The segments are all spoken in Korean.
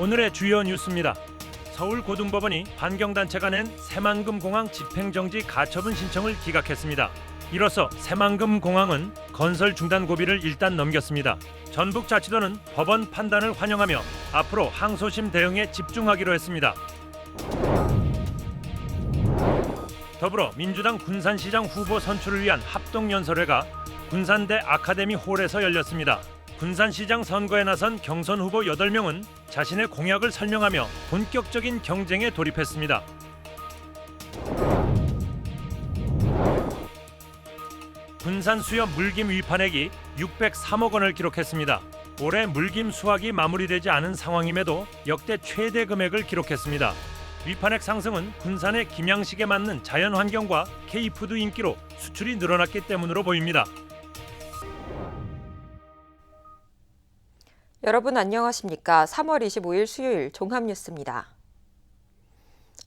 오늘의 주요 뉴스입니다. 서울고등법원이 환경단체가 낸 새만금공항 집행정지 가처분 신청을 기각했습니다. 이로써 새만금공항은 건설 중단 고비를 일단 넘겼습니다. 전북자치도는 법원 판단을 환영하며 앞으로 항소심 대응에 집중하기로 했습니다. 더불어 민주당 군산시장 후보 선출을 위한 합동연설회가 군산대 아카데미 홀에서 열렸습니다. 군산시장 선거에 나선 경선 후보 8명은 자신의 공약을 설명하며 본격적인 경쟁에 돌입했습니다. 군산 수협 물김 위판액이 603억 원을 기록했습니다. 올해 물김 수확이 마무리되지 않은 상황임에도 역대 최대 금액을 기록했습니다. 위판액 상승은 군산의 김양식에 맞는 자연환경과 K푸드 인기로 수출이 늘어났기 때문으로 보입니다. 여러분 안녕하십니까? 3월 25일 수요일 종합뉴스입니다.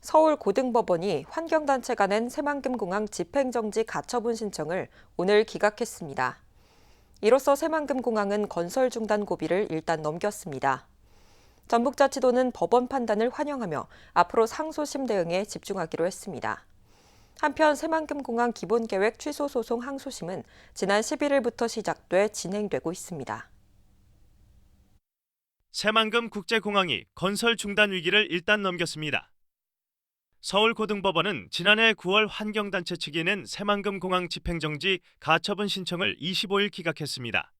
서울고등법원이 환경단체가 낸 새만금공항 집행정지 가처분 신청을 오늘 기각했습니다. 이로써 새만금공항은 건설 중단 고비를 일단 넘겼습니다. 전북자치도는 법원 판단을 환영하며 앞으로 상소심 대응에 집중하기로 했습니다. 한편 새만금공항 기본계획 취소 소송 항소심은 지난 11일부터 시작돼 진행되고 있습니다. 새만금 국제공항이 건설 중단 위기를 일단 넘겼습니다. 서울고등법원은 지난해 9월 환경단체 측이 낸 새만금공항 집행정지 가처분 신청을 25일 기각했습니다.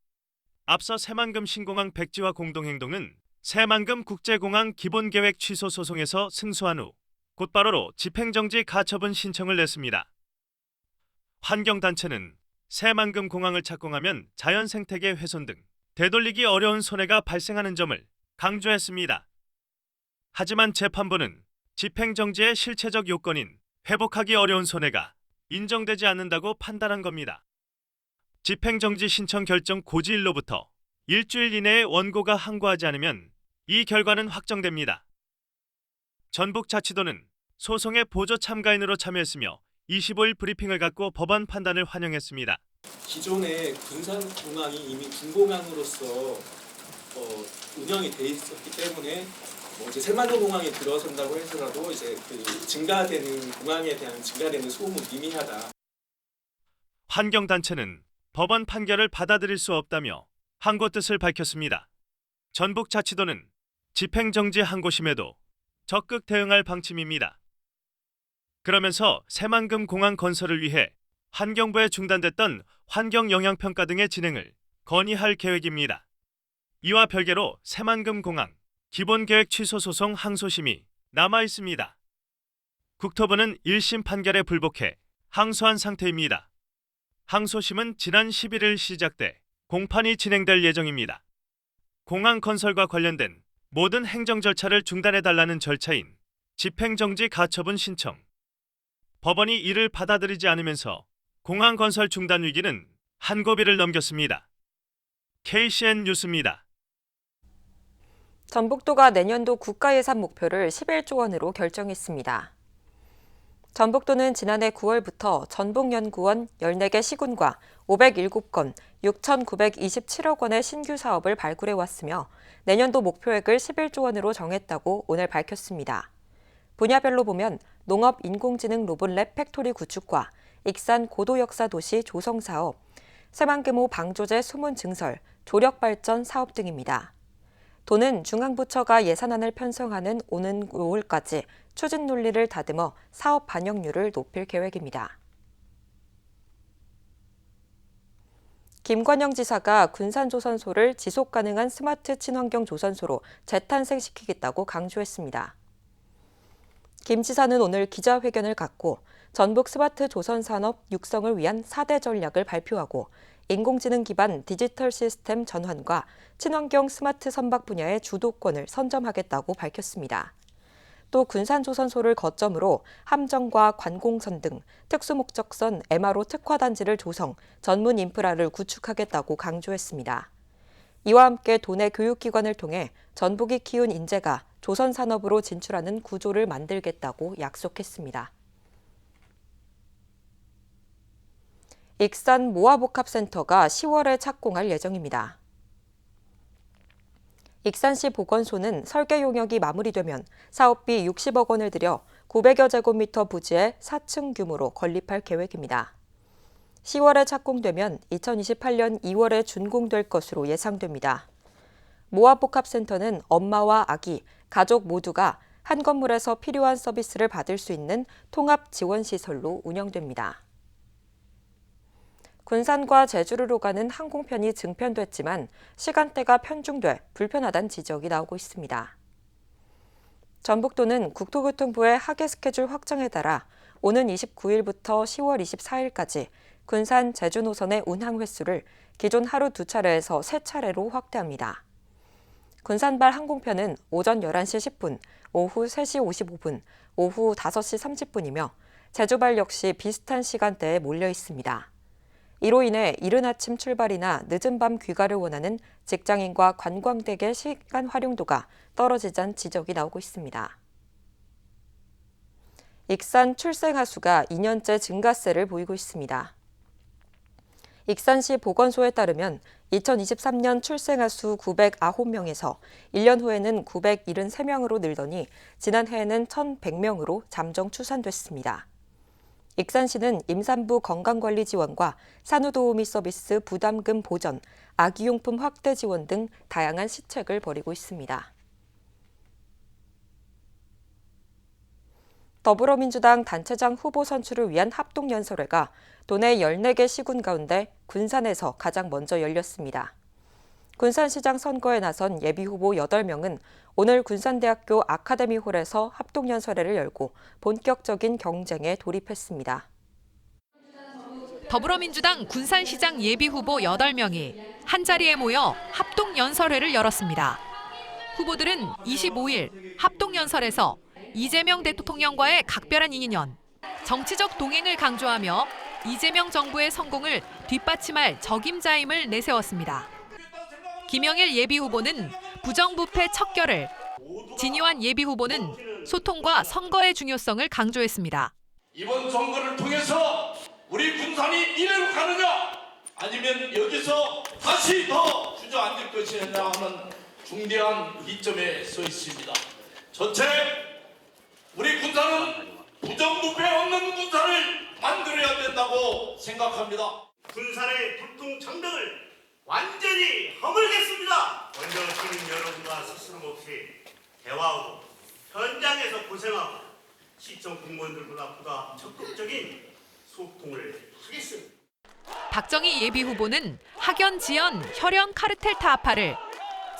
앞서 새만금 신공항 백지화 공동행동은 새만금 국제공항 기본계획 취소 소송에서 승소한 후 곧바로 집행정지 가처분 신청을 냈습니다. 환경단체는 새만금 공항을 착공하면 자연생태계 훼손 등 되돌리기 어려운 손해가 발생하는 점을 강조했습니다. 하지만 재판부는 집행정지의 실체적 요건인 회복하기 어려운 손해가 인정되지 않는다고 판단한 겁니다. 집행정지 신청 결정 고지일로부터 일주일 이내에 원고가 항고하지 않으면 이 결과는 확정됩니다. 전북자치도는 소송의 보조 참가인으로 참여했으며 25일 브리핑을 갖고 법원 판단을 환영했습니다. 기존의 군산공항이 이미 군공항으로서 운영이 돼 있었기 때문에 이제 새만금공항이 들어선다고 해서라도 이제 그 증가되는 공항에 대한 증가되는 소음은 미미하다. 환경단체는 법원 판결을 받아들일 수 없다며 항고 뜻을 밝혔습니다. 전북자치도는 집행정지 항고심에도 적극 대응할 방침입니다. 그러면서 새만금 공항 건설을 위해 환경부에 중단됐던 환경영향평가 등의 진행을 건의할 계획입니다. 이와 별개로 새만금 공항 기본계획 취소 소송 항소심이 남아 있습니다. 국토부는 1심 판결에 불복해 항소한 상태입니다. 항소심은 지난 11일 시작돼 공판이 진행될 예정입니다. 공항 건설과 관련된 모든 행정 절차를 중단해달라는 절차인 집행정지 가처분 신청. 법원이 이를 받아들이지 않으면서 공항 건설 중단 위기는 한 고비를 넘겼습니다. KCN 뉴스입니다. 전북도가 내년도 국가예산 목표를 11조 원으로 결정했습니다. 전북도는 지난해 9월부터 전북연구원 14개 시군과 507건 6,927억 원의 신규 사업을 발굴해왔으며 내년도 목표액을 11조 원으로 정했다고 오늘 밝혔습니다. 분야별로 보면 농업 인공지능 로봇랩 팩토리 구축과 익산 고도역사 도시 조성 사업, 새만금호 방조제 수문 증설, 조력 발전 사업 등입니다. 도는 중앙부처가 예산안을 편성하는 오는 5월까지 추진 논리를 다듬어 사업 반영률을 높일 계획입니다. 김관영 지사가 군산조선소를 지속가능한 스마트 친환경 조선소로 재탄생시키겠다고 강조했습니다. 김 지사는 오늘 기자회견을 갖고 전북 스마트 조선 산업 육성을 위한 4대 전략을 발표하고 인공지능 기반 디지털 시스템 전환과 친환경 스마트 선박 분야의 주도권을 선점하겠다고 밝혔습니다. 또 군산조선소를 거점으로 함정과 관공선 등 특수목적선 MRO 특화단지를 조성, 전문 인프라를 구축하겠다고 강조했습니다. 이와 함께 도내 교육기관을 통해 전북이 키운 인재가 조선산업으로 진출하는 구조를 만들겠다고 약속했습니다. 익산 모아복합센터가 10월에 착공할 예정입니다. 익산시 보건소는 설계 용역이 마무리되면 사업비 60억 원을 들여 900여 제곱미터 부지에 4층 규모로 건립할 계획입니다. 10월에 착공되면 2028년 2월에 준공될 것으로 예상됩니다. 모아복합센터는 엄마와 아기, 가족 모두가 한 건물에서 필요한 서비스를 받을 수 있는 통합 지원시설로 운영됩니다. 군산과 제주로 가는 항공편이 증편됐지만 시간대가 편중돼 불편하다는 지적이 나오고 있습니다. 전북도는 국토교통부의 하계 스케줄 확정에 따라 오는 29일부터 10월 24일까지 군산 제주 노선의 운항 횟수를 기존 하루 2차례에서 3차례로 확대합니다. 군산발 항공편은 오전 11시 10분, 오후 3시 55분, 오후 5시 30분이며 제주발 역시 비슷한 시간대에 몰려 있습니다. 이로 인해 이른 아침 출발이나 늦은 밤 귀가를 원하는 직장인과 관광객의 시간 활용도가 떨어지자는 지적이 나오고 있습니다. 익산 출생아 수가 2년째 증가세를 보이고 있습니다. 익산시 보건소에 따르면 2023년 출생아 수 909명에서 1년 후에는 973명으로 늘더니 지난해에는 1,100명으로 잠정 추산됐습니다. 익산시는 임산부 건강관리 지원과 산후도우미 서비스 부담금 보전, 아기용품 확대 지원 등 다양한 시책을 벌이고 있습니다. 더불어민주당 단체장 후보 선출을 위한 합동연설회가 도내 14개 시군 가운데 군산에서 가장 먼저 열렸습니다. 군산시장 선거에 나선 예비후보 8명은 오늘 군산대학교 아카데미홀에서 합동연설회를 열고 본격적인 경쟁에 돌입했습니다. 더불어민주당 군산시장 예비후보 8명이 한자리에 모여 합동연설회를 열었습니다. 후보들은 25일 합동연설에서 이재명 대통령과의 각별한 인연, 정치적 동행을 강조하며 이재명 정부의 성공을 뒷받침할 적임자임을 내세웠습니다. 김영일 예비후보는 부정부패 척결을, 진유한 예비후보는 소통과 선거의 중요성을 강조했습니다. 이번 선거를 통해서 우리 군산이 이대로 가느냐 아니면 여기서 다시 더 주저앉을 것이냐 하는 중대한 이점에 서 있습니다. 전체 우리 군산은 부정부패 없는 군산을 만들어야 된다고 생각합니다. 군산의 불통장벽을 완전히 허물겠습니다. 먼저 시민 여러분과 스스럼 없이 대화하고 현장에서 고생하고 시청 공무원들보다 보다 적극적인 소통을 하겠습니다. 박정희 예비후보는 학연, 지연, 혈연 카르텔 타파를,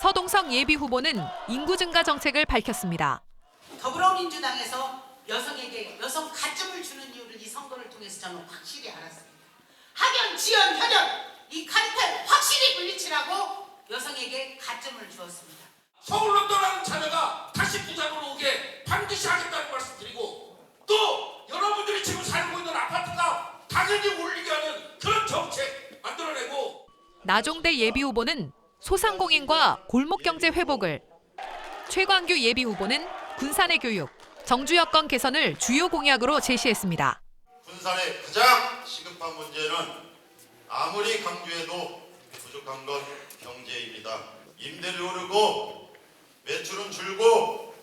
서동석 예비후보는 인구 증가 정책을 밝혔습니다. 더불어민주당에서 여성에게 여성 가점을 주는 이유를 이 선거를 통해서 저는 확실히 알았습니다. 학연, 지연, 혈연 이 카르텔 확실히 물리치라고 여성에게 가점을 주었습니다. 서울로 떠나는 자녀가 다시 부산으로 오게 반드시 하겠다는 말씀드리고 또 여러분들이 지금 살고 있는 아파트가 당연히 올리게 하는 그런 정책 만들어내고 나종대 예비후보는 소상공인과 골목경제 회복을, 최광규 예비후보는 군산의 교육, 정주 여건 개선을 주요 공약으로 제시했습니다. 군산의 가장 시급한 문제는 아무리 강조해도 부족한 건 경제입니다. 임대료 오르고 매출은 줄고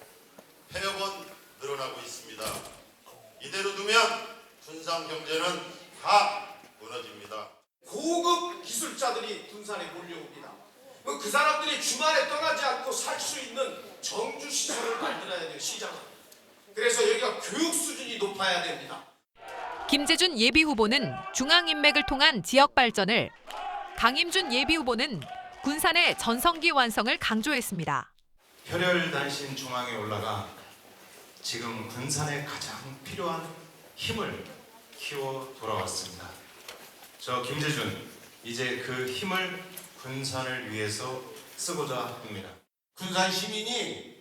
폐업은 늘어나고 있습니다. 이대로 두면 군산 경제는 다 무너집니다. 고급 기술자들이 군산에 몰려옵니다. 그 사람들이 주말에 떠나지 않고 살 수 있는 정주 시설을 만들어야 돼요, 시장은. 그래서 여기가 교육 수준이 높아야 됩니다. 김재준 예비후보는 중앙인맥을 통한 지역 발전을, 강임준 예비후보는 군산의 전성기 완성을 강조했습니다. 혈혈단신 중앙에 올라가 지금 군산에 가장 필요한 힘을 키워 돌아왔습니다. 저 김재준, 이제 그 힘을 군산을 위해서 쓰고자 합니다. 군산 시민이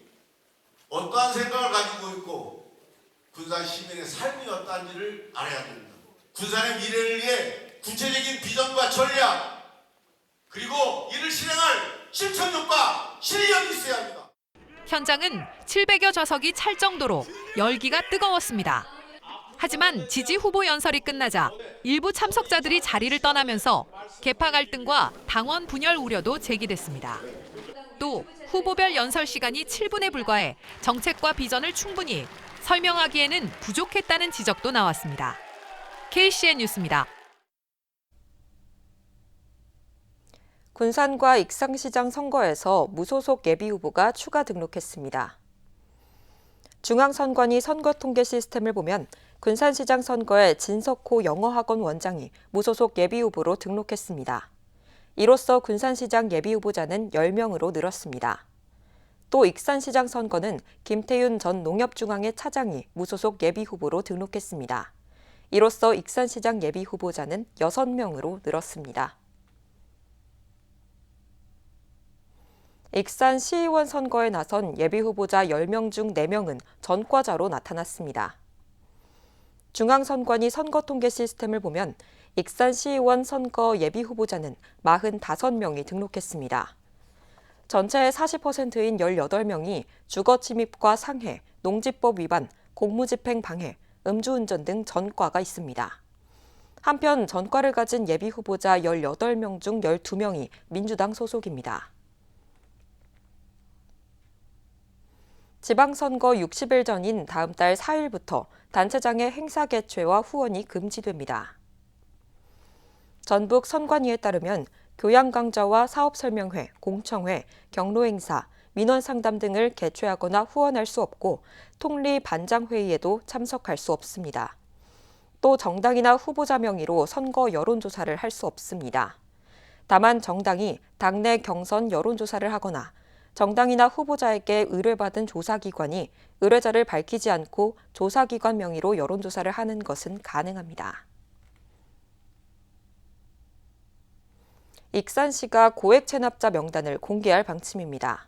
어떠한 생각을 가지고 있고 군산 시민의 삶이 어떠한지를 알아야 됩니다. 군산의 미래를 위해 구체적인 비전과 전략 그리고 이를 실행할 실천력과 실력이 있어야 합니다. 현장은 700여 좌석이 찰 정도로 열기가 뜨거웠습니다. 하지만 지지 후보 연설이 끝나자 일부 참석자들이 자리를 떠나면서 계파 갈등과 당원 분열 우려도 제기됐습니다. 또 후보별 연설 시간이 7분에 불과해 정책과 비전을 충분히 설명하기에는 부족했다는 지적도 나왔습니다. KCN 뉴스입니다. 군산과 익산시장 선거에서 무소속 예비후보가 추가 등록했습니다. 중앙선관위 선거통계 시스템을 보면 군산시장 선거에 진석호 영어학원 원장이 무소속 예비후보로 등록했습니다. 이로써 군산시장 예비후보자는 10명으로 늘었습니다. 또 익산시장 선거는 김태윤 전 농협중앙회 차장이 무소속 예비후보로 등록했습니다. 이로써 익산시장 예비후보자는 6명으로 늘었습니다. 익산 시의원 선거에 나선 예비후보자 10명 중 4명은 전과자로 나타났습니다. 중앙선관위 선거통계 시스템을 보면 익산 시의원 선거 예비후보자는 45명이 등록했습니다. 전체의 40%인 18명이 주거침입과 상해, 농지법 위반, 공무집행 방해, 음주운전 등 전과가 있습니다. 한편 전과를 가진 예비후보자 18명 중 12명이 민주당 소속입니다. 지방선거 60일 전인 다음 달 4일부터 단체장의 행사 개최와 후원이 금지됩니다. 전북 선관위에 따르면 교양강좌와 사업설명회, 공청회, 경로행사, 민원상담 등을 개최하거나 후원할 수 없고 통리 반장회의에도 참석할 수 없습니다. 또 정당이나 후보자 명의로 선거 여론조사를 할 수 없습니다. 다만 정당이 당내 경선 여론조사를 하거나 정당이나 후보자에게 의뢰받은 조사기관이 의뢰자를 밝히지 않고 조사기관 명의로 여론조사를 하는 것은 가능합니다. 익산시가 고액 체납자 명단을 공개할 방침입니다.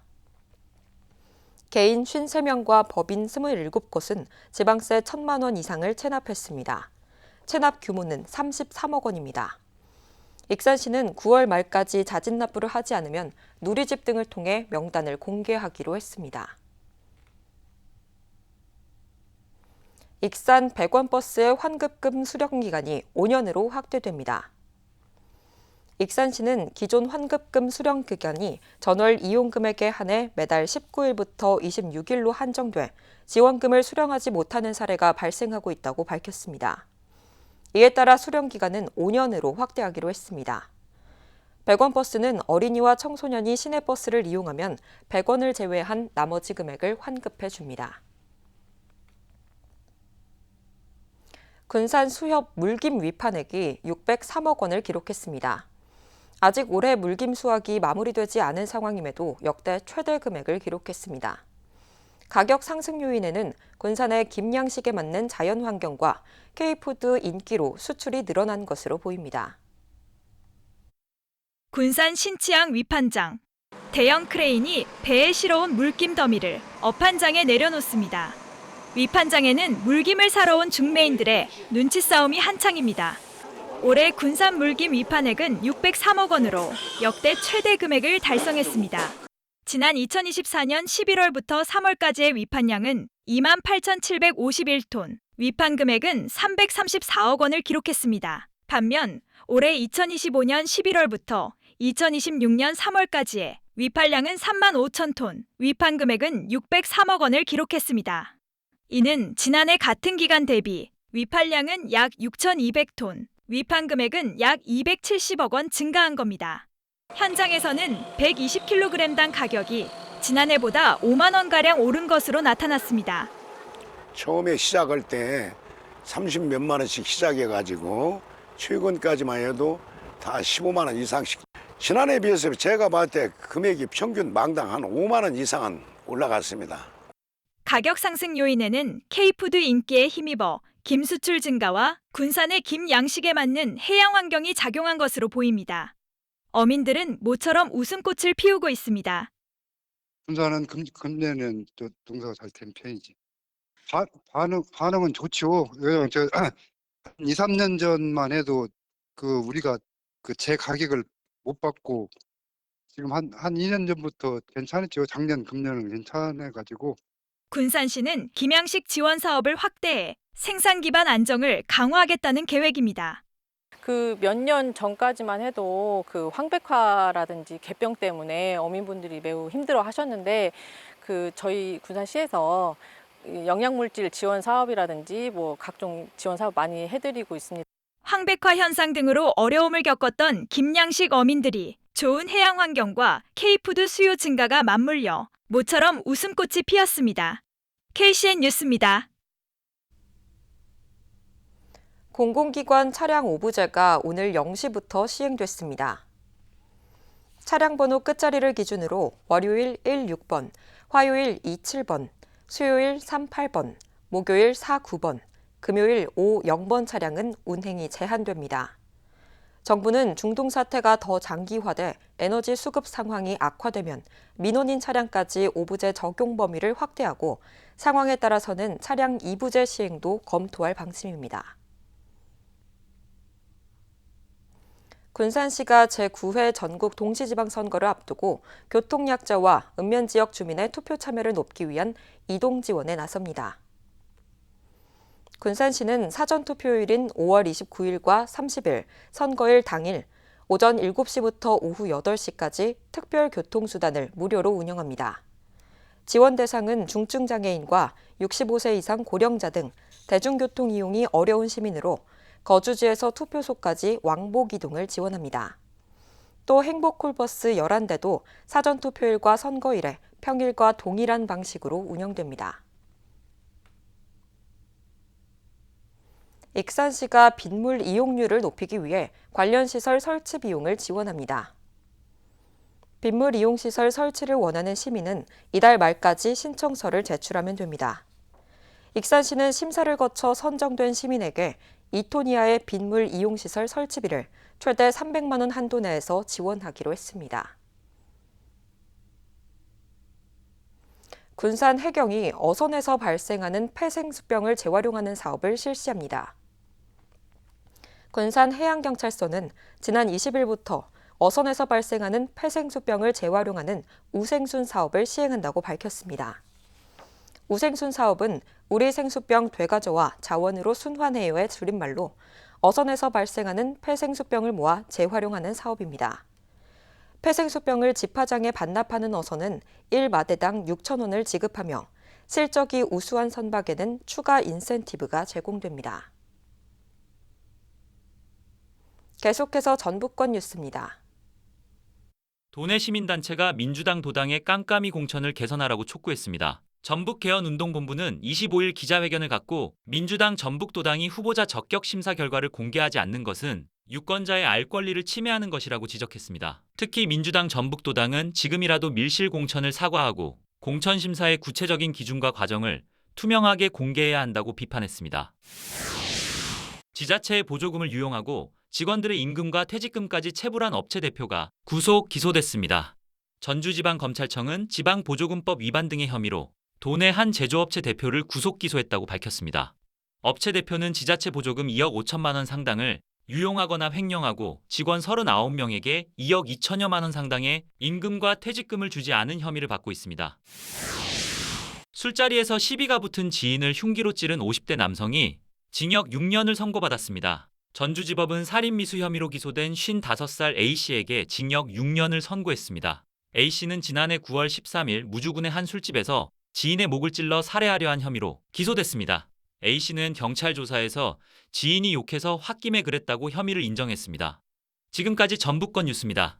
개인 53명과 법인 27곳은 지방세 1,000만 원 이상을 체납했습니다. 체납 규모는 33억 원입니다. 익산시는 9월 말까지 자진 납부를 하지 않으면 누리집 등을 통해 명단을 공개하기로 했습니다. 익산 100원 버스의 환급금 수령 기간이 5년으로 확대됩니다. 익산시는 기존 환급금 수령 기간이 전월 이용 금액에 한해 매달 19일부터 26일로 한정돼 지원금을 수령하지 못하는 사례가 발생하고 있다고 밝혔습니다. 이에 따라 수령 기간은 5년으로 확대하기로 했습니다. 100원 버스는 어린이와 청소년이 시내버스를 이용하면 100원을 제외한 나머지 금액을 환급해 줍니다. 군산 수협 물김 위판액이 603억 원을 기록했습니다. 아직 올해 물김 수확이 마무리되지 않은 상황임에도 역대 최대 금액을 기록했습니다. 가격 상승 요인에는 군산의 김양식에 맞는 자연 환경과 K푸드 인기로 수출이 늘어난 것으로 보입니다. 군산 신치항 위판장. 대형 크레인이 배에 실어온 물김 더미를 업판장에 내려놓습니다. 위판장에는 물김을 사러 온 중매인들의 눈치 싸움이 한창입니다. 올해 군산 물김 위판액은 603억 원으로 역대 최대 금액을 달성했습니다. 지난 2024년 11월부터 3월까지의 위판량은 28,751톤, 위판 금액은 334억 원을 기록했습니다. 반면 올해 2025년 11월부터 2026년 3월까지의 위판량은 3만 5천 톤, 위판 금액은 603억 원을 기록했습니다. 이는 지난해 같은 기간 대비 위판량은 약 6,200톤, 위판 금액은 약 270억 원 증가한 겁니다. 현장에서는 120kg당 가격이 지난해보다 5만 원가량 오른 것으로 나타났습니다. 처음에 시작할 때 30몇만 원씩 시작해가지고 최근까지만 해도 다 15만 원 이상씩. 지난해에 비해서 제가 봤을 때 금액이 평균 망당 한 5만 원 이상은 올라갔습니다. 가격 상승 요인에는 K푸드 인기에 힘입어 김 수출 증가와 군산의 김 양식에 맞는 해양 환경이 작용한 것으로 보입니다. 어민들은 모처럼 웃음꽃을 피우고 있습니다. 군산은 금년에는 또 농사가 잘 된 편이지. 반응은 좋죠. 왜냐면 2, 3년 전만 해도 우리가 제 가격을 못 받고 지금 한 2년 전부터 괜찮았죠. 작년, 금년은 괜찮아가지고. 군산시는 김양식 지원 사업을 확대해 생산 기반 안정을 강화하겠다는 계획입니다. 그 몇 년 전까지만 해도 그 황백화라든지 개병 때문에 어민분들이 매우 힘들어 하셨는데 그 저희 군산시에서 영양물질 지원 사업이라든지 뭐 각종 지원 사업 많이 해드리고 있습니다. 황백화 현상 등으로 어려움을 겪었던 김양식 어민들이 좋은 해양 환경과 K푸드 수요 증가가 맞물려 모처럼 웃음꽃이 피었습니다. KCN 뉴스입니다. 공공기관 차량 오부제가 오늘 0시부터 시행됐습니다. 차량 번호 끝자리를 기준으로 월요일 16번, 화요일 27번, 수요일 38번, 목요일 49번, 금요일 50번 차량은 운행이 제한됩니다. 정부는 중동 사태가 더 장기화돼 에너지 수급 상황이 악화되면 민원인 차량까지 오부제 적용 범위를 확대하고 상황에 따라서는 차량 2부제 시행도 검토할 방침입니다. 군산시가 제9회 전국 동시지방선거를 앞두고 교통약자와 읍면지역 주민의 투표 참여를 높이기 위한 이동 지원에 나섭니다. 군산시는 사전투표일인 5월 29일과 30일, 선거일 당일 오전 7시부터 오후 8시까지 특별교통수단을 무료로 운영합니다. 지원 대상은 중증장애인과 65세 이상 고령자 등 대중교통 이용이 어려운 시민으로 거주지에서 투표소까지 왕복 이동을 지원합니다. 또 행복콜버스 11대도 사전투표일과 선거일에 평일과 동일한 방식으로 운영됩니다. 익산시가 빗물 이용률을 높이기 위해 관련 시설 설치 비용을 지원합니다. 빗물 이용 시설 설치를 원하는 시민은 이달 말까지 신청서를 제출하면 됩니다. 익산시는 심사를 거쳐 선정된 시민에게 2톤 이하의 빗물 이용 시설 설치비를 최대 300만 원 한도 내에서 지원하기로 했습니다. 군산 해경이 어선에서 발생하는 폐생수병을 재활용하는 사업을 실시합니다. 군산 해양경찰서는 지난 20일부터 어선에서 발생하는 폐생수병을 재활용하는 우생순 사업을 시행한다고 밝혔습니다. 우생순 사업은 우리 생수병 되가져와 자원으로 순환해요의 줄임말로 어선에서 발생하는 폐생수병을 모아 재활용하는 사업입니다. 폐생수병을 집화장에 반납하는 어선은 1마대당 6,000원을 지급하며 실적이 우수한 선박에는 추가 인센티브가 제공됩니다. 계속해서 전북권 뉴스입니다. 도내 시민단체가 민주당 도당의 깜깜이 공천을 개선하라고 촉구했습니다. 전북개헌운동본부는 25일 기자회견을 갖고 민주당 전북도당이 후보자 적격 심사 결과를 공개하지 않는 것은 유권자의 알 권리를 침해하는 것이라고 지적했습니다. 특히 민주당 전북도당은 지금이라도 밀실 공천을 사과하고 공천 심사의 구체적인 기준과 과정을 투명하게 공개해야 한다고 비판했습니다. 지자체의 보조금을 유용하고 직원들의 임금과 퇴직금까지 체불한 업체 대표가 구속 기소됐습니다. 전주지방검찰청은 지방보조금법 위반 등의 혐의로 도내 한 제조업체 대표를 구속 기소했다고 밝혔습니다. 업체 대표는 지자체 보조금 2억 5천만 원 상당을 유용하거나 횡령하고 직원 39명에게 2억 2천여만 원 상당의 임금과 퇴직금을 주지 않은 혐의를 받고 있습니다. 술자리에서 시비가 붙은 지인을 흉기로 찌른 50대 남성이 징역 6년을 선고받았습니다. 전주지법은 살인미수 혐의로 기소된 55살 A씨에게 징역 6년을 선고했습니다. A씨는 지난해 9월 13일 무주군의 한 술집에서 지인의 목을 찔러 살해하려 한 혐의로 기소됐습니다. A씨는 경찰 조사에서 지인이 욕해서 홧김에 그랬다고 혐의를 인정했습니다. 지금까지 전북권 뉴스입니다.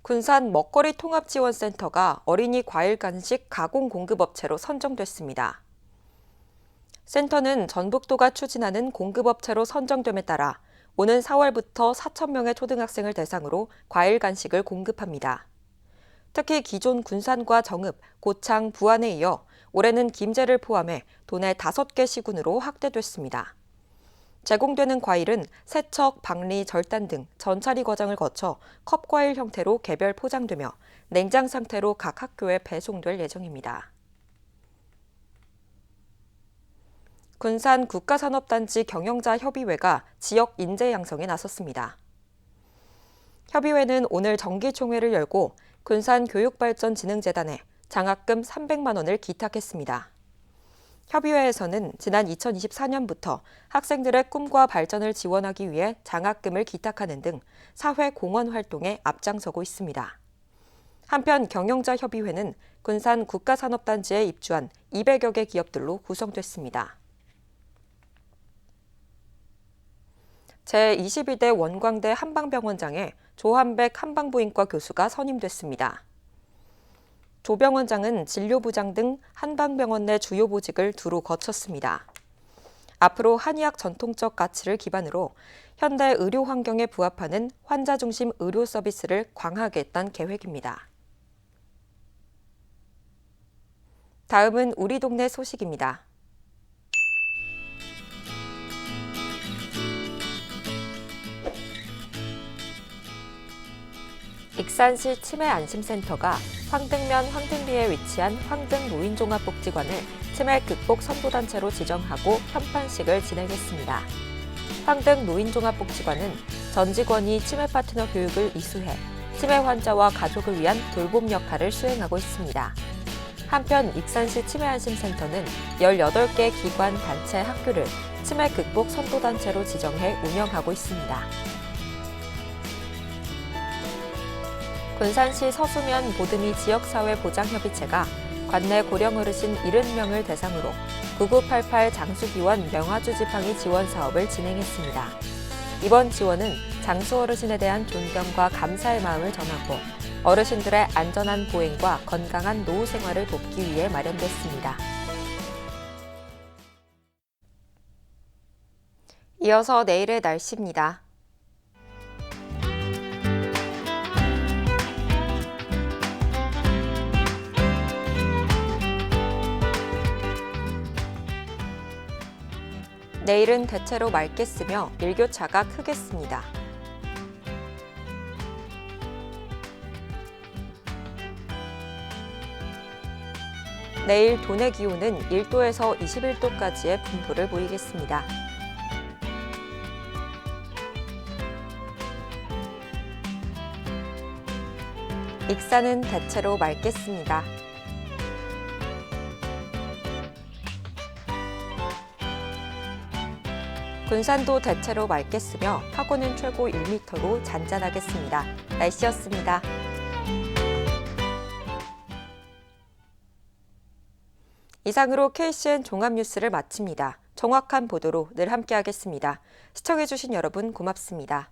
군산 먹거리 통합지원센터가 어린이 과일 간식 가공 공급업체로 선정됐습니다. 센터는 전북도가 추진하는 공급업체로 선정됨에 따라 오는 4월부터 4,000명의 초등학생을 대상으로 과일 간식을 공급합니다. 특히 기존 군산과 정읍, 고창, 부안에 이어 올해는 김제를 포함해 도내 5개 시군으로 확대됐습니다. 제공되는 과일은 세척, 박리, 절단 등 전차리 과정을 거쳐 컵과일 형태로 개별 포장되며 냉장 상태로 각 학교에 배송될 예정입니다. 군산 국가산업단지 경영자협의회가 지역 인재 양성에 나섰습니다. 협의회는 오늘 정기총회를 열고 군산교육발전진흥재단에 장학금 300만 원을 기탁했습니다. 협의회에서는 지난 2024년부터 학생들의 꿈과 발전을 지원하기 위해 장학금을 기탁하는 등 사회 공헌 활동에 앞장서고 있습니다. 한편 경영자협의회는 군산 국가산업단지에 입주한 200여 개 기업들로 구성됐습니다. 제22대 원광대 한방병원장에 조한백 한방부인과 교수가 선임됐습니다. 조 병원장은 진료부장 등 한방병원 내 주요 보직을 두루 거쳤습니다. 앞으로 한의학 전통적 가치를 기반으로 현대 의료 환경에 부합하는 환자 중심 의료 서비스를 강화하겠다는 계획입니다. 다음은 우리 동네 소식입니다. 익산시 치매안심센터가 황등면 황등리에 위치한 황등 노인종합복지관을 치매 극복 선도단체로 지정하고 현판식을 진행했습니다. 황등 노인종합복지관은 전 직원이 치매 파트너 교육을 이수해 치매 환자와 가족을 위한 돌봄 역할을 수행하고 있습니다. 한편 익산시 치매안심센터는 18개 기관, 단체, 학교를 치매 극복 선도단체로 지정해 운영하고 있습니다. 군산시 서수면 보드미 지역사회보장협의체가 관내 고령 어르신 70명을 대상으로 9988 장수기원 명화주 지팡이 지원 사업을 진행했습니다. 이번 지원은 장수 어르신에 대한 존경과 감사의 마음을 전하고 어르신들의 안전한 보행과 건강한 노후 생활을 돕기 위해 마련됐습니다. 이어서 내일의 날씨입니다. 내일은 대체로 맑겠으며 일교차가 크겠습니다. 내일 도내 기온은 1도에서 21도까지의 분포를 보이겠습니다. 익산은 대체로 맑겠습니다. 군산도 대체로 맑겠으며 파고는 최고 1m로 잔잔하겠습니다. 날씨였습니다. 이상으로 KCN 종합뉴스를 마칩니다. 정확한 보도로 늘 함께하겠습니다. 시청해주신 여러분 고맙습니다.